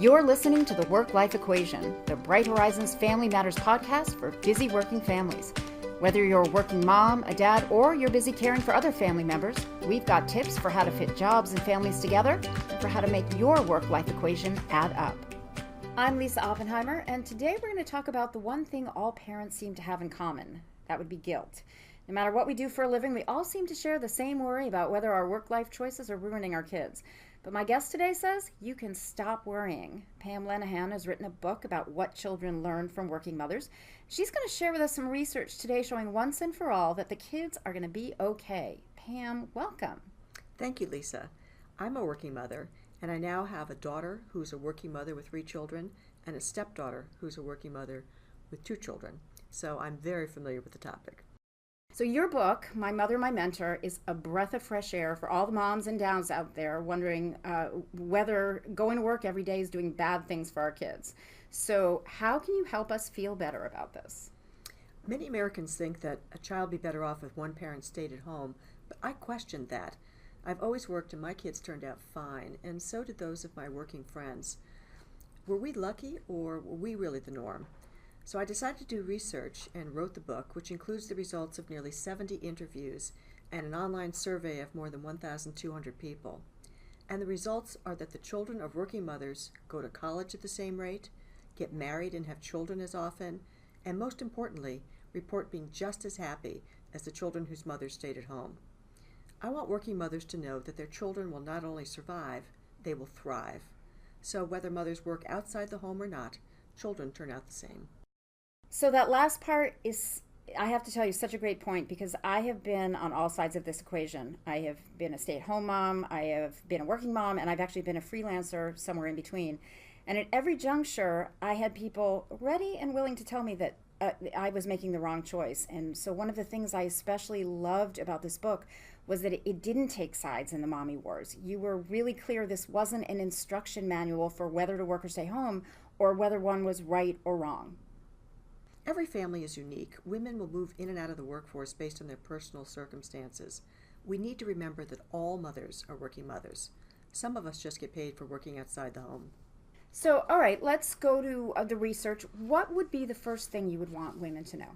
You're listening to the Work-Life Equation, the Bright Horizons Family Matters podcast for busy working families. Whether you're a working mom, a dad, or you're busy caring for other family members, we've got tips for how to fit jobs and families together and for how to make your work-life equation add up. I'm Lisa Oppenheimer, and today we're going to talk about the one thing all parents seem to have in common. That would be guilt. No matter what we do for a living, we all seem to share the same worry about whether our work-life choices are ruining our kids. But my guest today says you can stop worrying. Pam Lenehan has written a book about what children learn from working mothers. She's going to share with us some research today showing once and for all that the kids are going to be okay. Pam, welcome. Thank you, Lisa. I'm a working mother, and I now have a daughter who's a working mother with 3 children and a stepdaughter who's a working mother with 2 children. So I'm very familiar with the topic. So your book, My Mother, My Mentor, is a breath of fresh air for all the moms and dads out there wondering whether going to work every day is doing bad things for our kids. So how can you help us feel better about this? Many Americans think that a child would be better off if one parent stayed at home, but I questioned that. I've always worked and my kids turned out fine, and so did those of my working friends. Were we lucky, or were we really the norm? So I decided to do research and wrote the book, which includes the results of nearly 70 interviews and an online survey of more than 1,200 people. And the results are that the children of working mothers go to college at the same rate, get married and have children as often, and most importantly, report being just as happy as the children whose mothers stayed at home. I want working mothers to know that their children will not only survive, they will thrive. So whether mothers work outside the home or not, children turn out the same. So that last part is, I have to tell you, such a great point because I have been on all sides of this equation. I have been a stay-at-home mom, I have been a working mom, and I've actually been a freelancer somewhere in between. And at every juncture, I had people ready and willing to tell me that I was making the wrong choice. And so one of the things I especially loved about this book was that it didn't take sides in the mommy wars. You were really clear this wasn't an instruction manual for whether to work or stay home or whether one was right or wrong. Every family is unique. Women will move in and out of the workforce based on their personal circumstances. We need to remember that all mothers are working mothers. Some of us just get paid for working outside the home. So, all right, let's go to the research. What would be the first thing you would want women to know?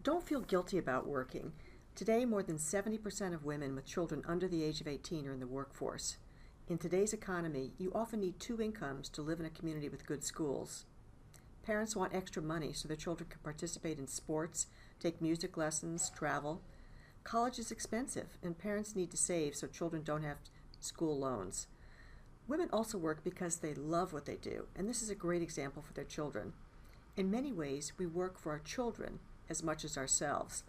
Don't feel guilty about working. Today, more than 70% of women with children under the age of 18 are in the workforce. In today's economy, you often need 2 incomes to live in a community with good schools. Parents want extra money so their children can participate in sports, take music lessons, travel. College is expensive, and parents need to save so children don't have school loans. Women also work because they love what they do, and this is a great example for their children. In many ways, we work for our children as much as ourselves.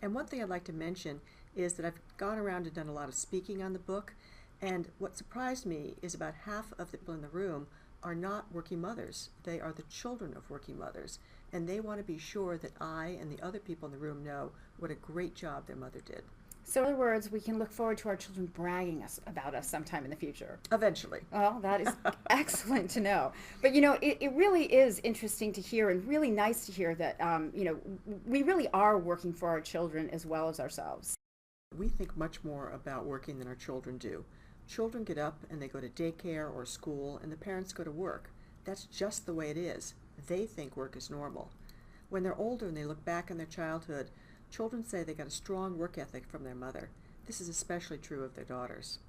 And one thing I'd like to mention is that I've gone around and done a lot of speaking on the book, and what surprised me is about half of the people in the room are not working mothers. They are the children of working mothers, and they want to be sure that I and the other people in the room know what a great job their mother did. So in other words, we can look forward to our children bragging about us sometime in the future. Eventually. Well, that is excellent to know. But, you know, it really is interesting to hear and really nice to hear that, we really are working for our children as well as ourselves. We think much more about working than our children do. Children get up and they go to daycare or school, and the parents go to work. That's just the way it is. They think work is normal. When they're older and they look back on their childhood, children say they got a strong work ethic from their mother. This is especially true of their daughters.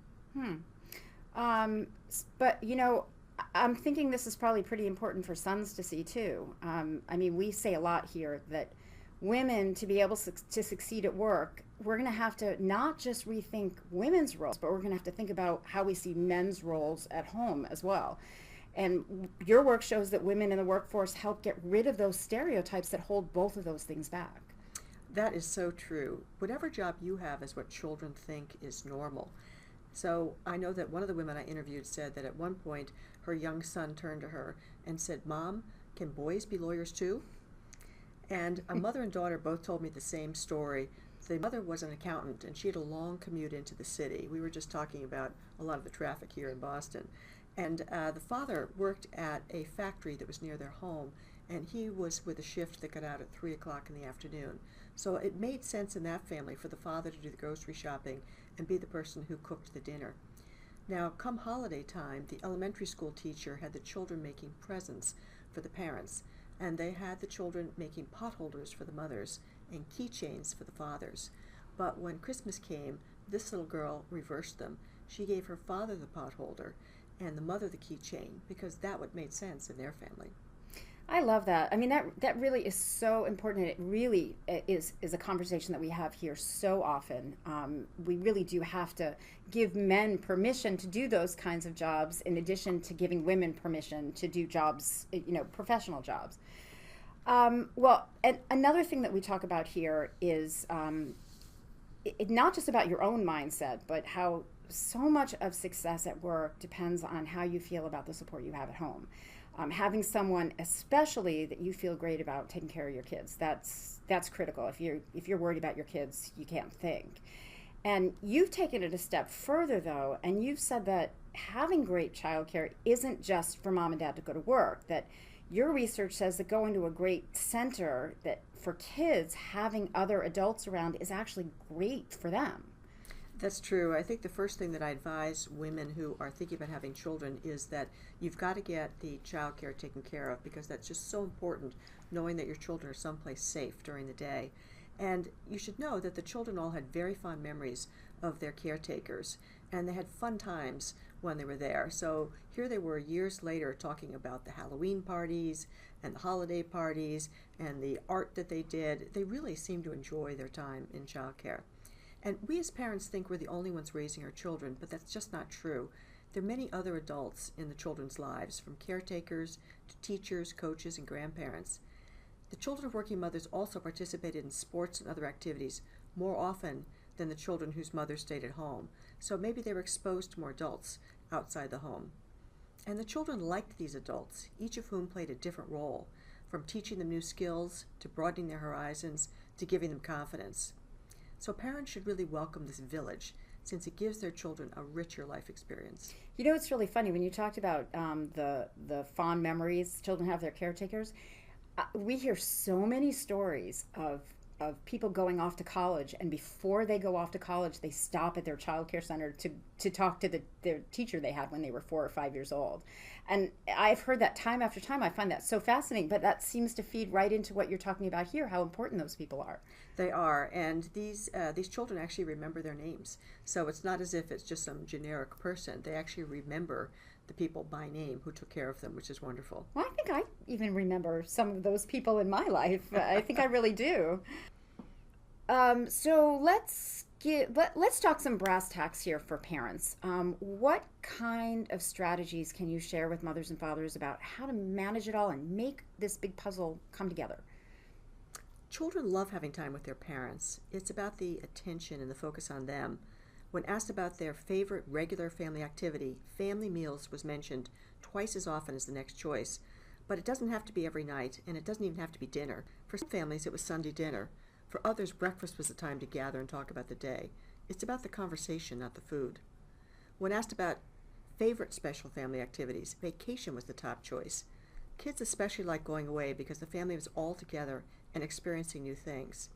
But, you know, I'm thinking this is probably pretty important for sons to see, too. I mean, we say a lot here that women, to be able to succeed at work, we're going to have to not just rethink women's roles, but we're going to have to think about how we see men's roles at home as well. And your work shows that women in the workforce help get rid of those stereotypes that hold both of those things back. That is so true. Whatever job you have is what children think is normal. So I know that one of the women I interviewed said that at one point her young son turned to her and said, "Mom, can boys be lawyers too?" And a mother and daughter both told me the same story. The mother was an accountant, and she had a long commute into the city. We were just talking about a lot of the traffic here in Boston. And the father worked at a factory that was near their home, and he was with a shift that got out at 3 o'clock in the afternoon. So it made sense in that family for the father to do the grocery shopping and be the person who cooked the dinner. Now, come holiday time, the elementary school teacher had the children making presents for the parents, and they had the children making potholders for the mothers and keychains for the fathers. But when Christmas came, this little girl reversed them. She gave her father the potholder and the mother the keychain because that what made sense in their family. I love that. I mean, that really is so important. It really is a conversation that we have here so often. We really do have to give men permission to do those kinds of jobs in addition to giving women permission to do jobs, professional jobs. Well, and another thing that we talk about here is not just about your own mindset, but how so much of success at work depends on how you feel about the support you have at home. Having someone, especially that you feel great about taking care of your kids, that's critical. If you're worried about your kids, you can't think. And you've taken it a step further, though, and you've said that having great childcare isn't just for mom and dad to go to work. That your research says that going to a great center, that for kids, having other adults around is actually great for them. That's true. I think the first thing that I advise women who are thinking about having children is that you've got to get the child care taken care of because that's just so important, knowing that your children are someplace safe during the day. And you should know that the children all had very fond memories of their caretakers, and they had fun times when they were there. So here they were years later talking about the Halloween parties and the holiday parties and the art that they did. They really seemed to enjoy their time in child care. And we as parents think we're the only ones raising our children, but that's just not true. There are many other adults in the children's lives, from caretakers to teachers, coaches, and grandparents. The children of working mothers also participated in sports and other activities more often than the children whose mothers stayed at home. So maybe they were exposed to more adults outside the home. And the children liked these adults, each of whom played a different role, from teaching them new skills to broadening their horizons to giving them confidence. So parents should really welcome this village since it gives their children a richer life experience. You know, it's really funny when you talked about the fond memories children have their caretakers. We hear so many stories of people going off to college, and before they go off to college, they stop at their child care center to talk to their teacher they had when they were 4 or 5 years old. And I've heard that time after time. I find that so fascinating, but that seems to feed right into what you're talking about here, how important those people are. They are, and these children actually remember their names. So it's not as if it's just some generic person. They actually remember the people by name who took care of them, which is wonderful. Well, I think I even remember some of those people in my life. I think I really do. So let's talk some brass tacks here for parents. What kind of strategies can you share with mothers and fathers about how to manage it all and make this big puzzle come together? Children love having time with their parents. It's about the attention and the focus on them. When asked about their favorite regular family activity, family meals was mentioned twice as often as the next choice. But it doesn't have to be every night, and it doesn't even have to be dinner. For some families, it was Sunday dinner. For others, breakfast was the time to gather and talk about the day. It's about the conversation, not the food. When asked about favorite special family activities, vacation was the top choice. Kids especially like going away because the family was all together and experiencing new things.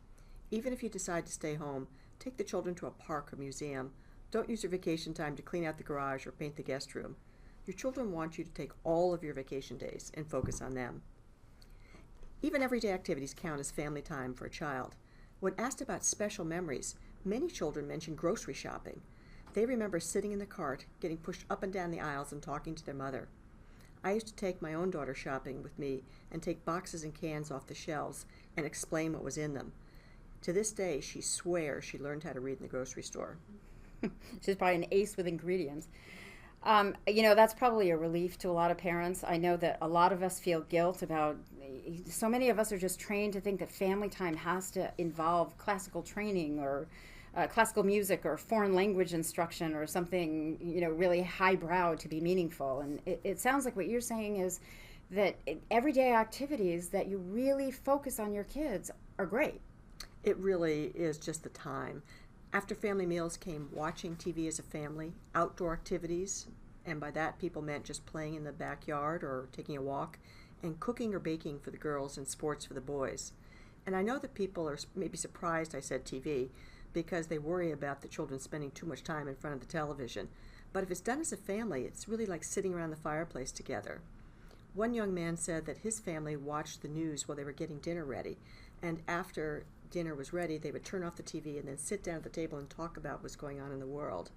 Even if you decide to stay home, take the children to a park or museum. Don't use your vacation time to clean out the garage or paint the guest room. Your children want you to take all of your vacation days and focus on them. Even everyday activities count as family time for a child. When asked about special memories, many children mention grocery shopping. They remember sitting in the cart, getting pushed up and down the aisles and talking to their mother. I used to take my own daughter shopping with me and take boxes and cans off the shelves and explain what was in them. To this day, she swears she learned how to read in the grocery store. She's probably an ace with ingredients. That's probably a relief to a lot of parents. I know that a lot of us feel guilt about, so many of us are just trained to think that family time has to involve classical training or classical music or foreign language instruction or something, really highbrow to be meaningful. And it sounds like what you're saying is that everyday activities that you really focus on your kids are great. It really is just the time. After family meals came watching TV as a family, outdoor activities, and by that people meant just playing in the backyard or taking a walk, and cooking or baking for the girls and sports for the boys. And I know that people are maybe surprised I said TV because they worry about the children spending too much time in front of the television. But if it's done as a family, it's really like sitting around the fireplace together. One young man said that his family watched the news while they were getting dinner ready, and after dinner was ready, they would turn off the TV and then sit down at the table and talk about what's going on in the world.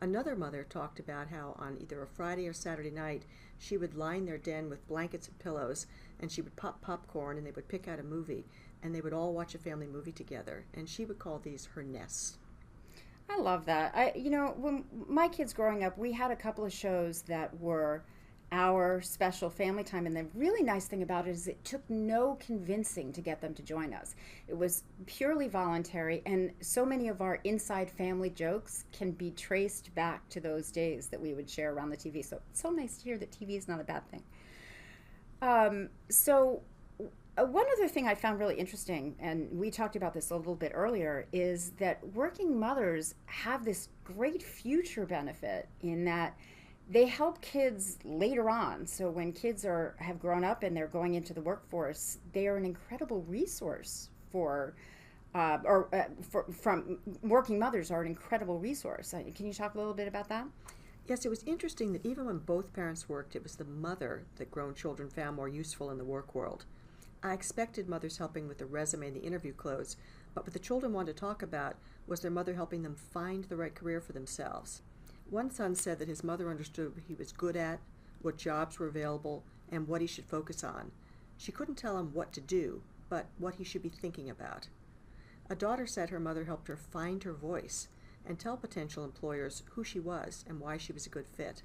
Another mother talked about how on either a Friday or Saturday night, she would line their den with blankets and pillows, and she would pop popcorn, and they would pick out a movie, and they would all watch a family movie together, and she would call these her nests. I love that. When my kids growing up, we had a couple of shows that were our special family time, and the really nice thing about it is it took no convincing to get them to join us. It was purely voluntary, and so many of our inside family jokes can be traced back to those days that we would share around the TV. So it's so nice to hear that TV is not a bad thing. One other thing I found really interesting, and we talked about this a little bit earlier, is that working mothers have this great future benefit in that they help kids later on. So when kids have grown up and they're going into the workforce, they are an incredible resource from working mothers are an incredible resource. Can you talk a little bit about that? Yes, it was interesting that even when both parents worked, it was the mother that grown children found more useful in the work world. I expected mothers helping with the resume and the interview clothes, but what the children wanted to talk about was their mother helping them find the right career for themselves. One son said that his mother understood what he was good at, what jobs were available, and what he should focus on. She couldn't tell him what to do, but what he should be thinking about. A daughter said her mother helped her find her voice and tell potential employers who she was and why she was a good fit.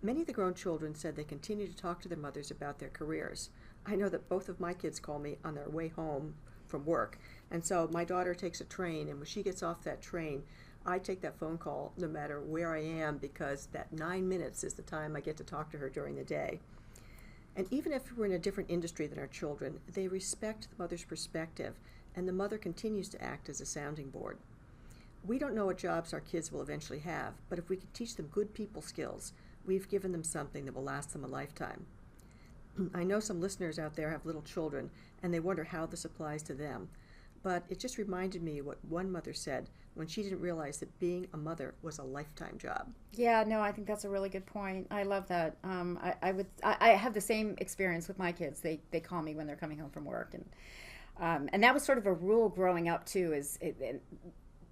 Many of the grown children said they continue to talk to their mothers about their careers. I know that both of my kids call me on their way home from work, and so my daughter takes a train, and when she gets off that train, I take that phone call no matter where I am, because that 9 minutes is the time I get to talk to her during the day. And even if we're in a different industry than our children, they respect the mother's perspective, and the mother continues to act as a sounding board. We don't know what jobs our kids will eventually have, but if we can teach them good people skills, we've given them something that will last them a lifetime. I know some listeners out there have little children, and they wonder how this applies to them. But it just reminded me what one mother said when she didn't realize that being a mother was a lifetime job. Yeah, no, I think that's a really good point. I love that. I have the same experience with my kids. They call me when they're coming home from work, and that was sort of a rule growing up too.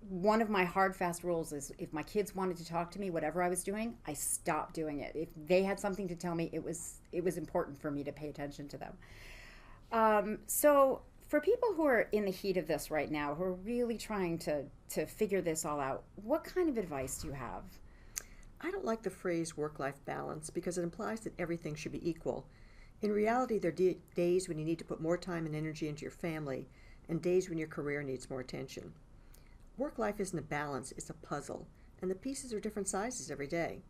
One of my hard, fast rules is if my kids wanted to talk to me, whatever I was doing, I stopped doing it. If they had something to tell me, it was important for me to pay attention to them. So for people who are in the heat of this right now, who are really trying to figure this all out, what kind of advice do you have? I don't like the phrase work-life balance because it implies that everything should be equal. In reality, there are days when you need to put more time and energy into your family and days when your career needs more attention. Work life isn't a balance, it's a puzzle, and the pieces are different sizes every day.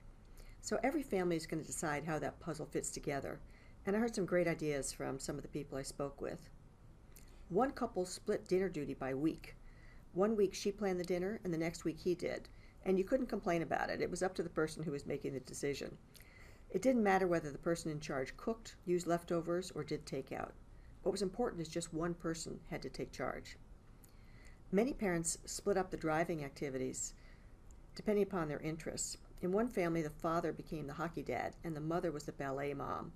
So every family is going to decide how that puzzle fits together, and I heard some great ideas from some of the people I spoke with. One couple split dinner duty by week. One week she planned the dinner, and the next week he did, and you couldn't complain about it. It was up to the person who was making the decision. It didn't matter whether the person in charge cooked, used leftovers, or did takeout. What was important is just one person had to take charge. Many parents split up the driving activities depending upon their interests. In one family, the father became the hockey dad and the mother was the ballet mom.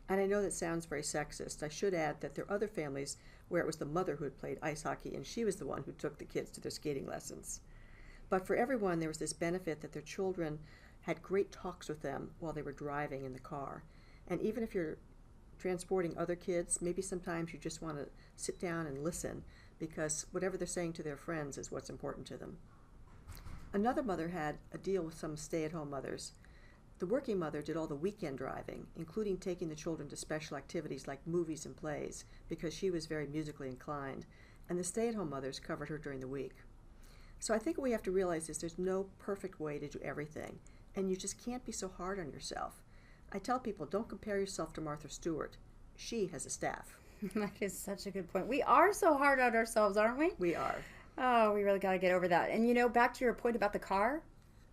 And I know that sounds very sexist. I should add that there are other families where it was the mother who had played ice hockey and she was the one who took the kids to their skating lessons. But for everyone, there was this benefit that their children had great talks with them while they were driving in the car. And even if you're transporting other kids, maybe sometimes you just want to sit down and listen, because whatever they're saying to their friends is what's important to them. Another mother had a deal with some stay-at-home mothers. The working mother did all the weekend driving, including taking the children to special activities like movies and plays, because she was very musically inclined, and the stay-at-home mothers covered her during the week. So I think what we have to realize is there's no perfect way to do everything, and you just can't be so hard on yourself. I tell people, don't compare yourself to Martha Stewart. She has a staff. That is such a good point. We are so hard on ourselves, aren't we? We are. Oh, we really got to get over that. And back to your point about the car,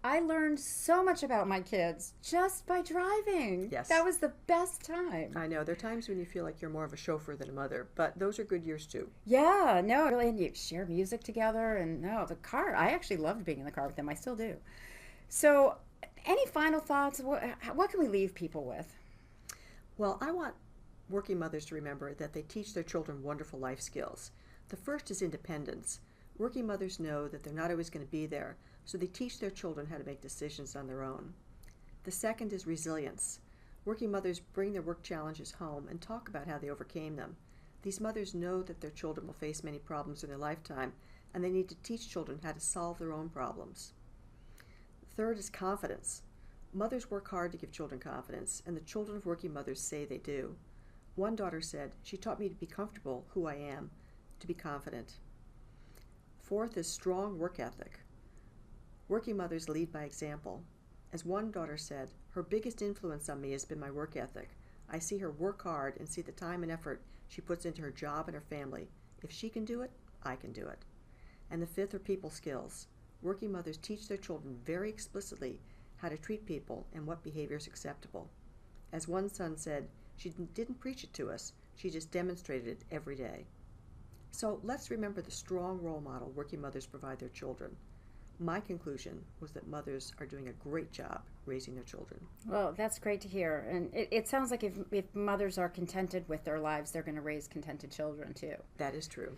I learned so much about my kids just by driving. Yes. That was the best time. I know. There are times when you feel like you're more of a chauffeur than a mother, but those are good years too. Yeah, no, really, and you share music together, and no, the car, I actually loved being in the car with them. I still do. So Any final thoughts? What can we leave people with? Well, I want working mothers to remember that they teach their children wonderful life skills. The first is independence. Working mothers know that they're not always going to be there, so they teach their children how to make decisions on their own. The second is resilience. Working mothers bring their work challenges home and talk about how they overcame them. These mothers know that their children will face many problems in their lifetime, and they need to teach children how to solve their own problems. Third is confidence. Mothers work hard to give children confidence, and the children of working mothers say they do. One daughter said, "She taught me to be comfortable who I am, to be confident." Fourth is strong work ethic. Working mothers lead by example. As one daughter said, "Her biggest influence on me has been my work ethic. I see her work hard and see the time and effort she puts into her job and her family. If she can do it, I can do it." And the fifth are people skills. Working mothers teach their children very explicitly how to treat people and what behavior is acceptable. As one son said, "She didn't preach it to us, she just demonstrated it every day." So let's remember the strong role model working mothers provide their children. My conclusion was that mothers are doing a great job raising their children. Well, that's great to hear. And it sounds like if mothers are contented with their lives, they're going to raise contented children too. That is true.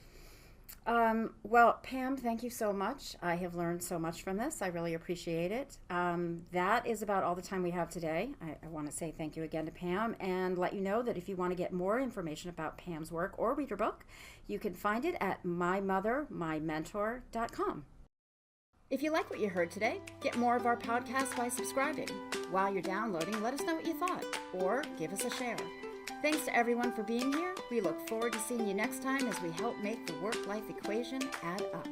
Well, Pam, thank you so much. I have learned so much from this. I really appreciate it. That is about all the time we have today. I want to say thank you again to Pam and let you know that if you want to get more information about Pam's work or read her book, you can find it at mymothermymentor.com. If you like what you heard today, get more of our podcast by subscribing. While you're downloading, let us know what you thought or give us a share. Thanks to everyone for being here. We look forward to seeing you next time as we help make the work-life equation add up.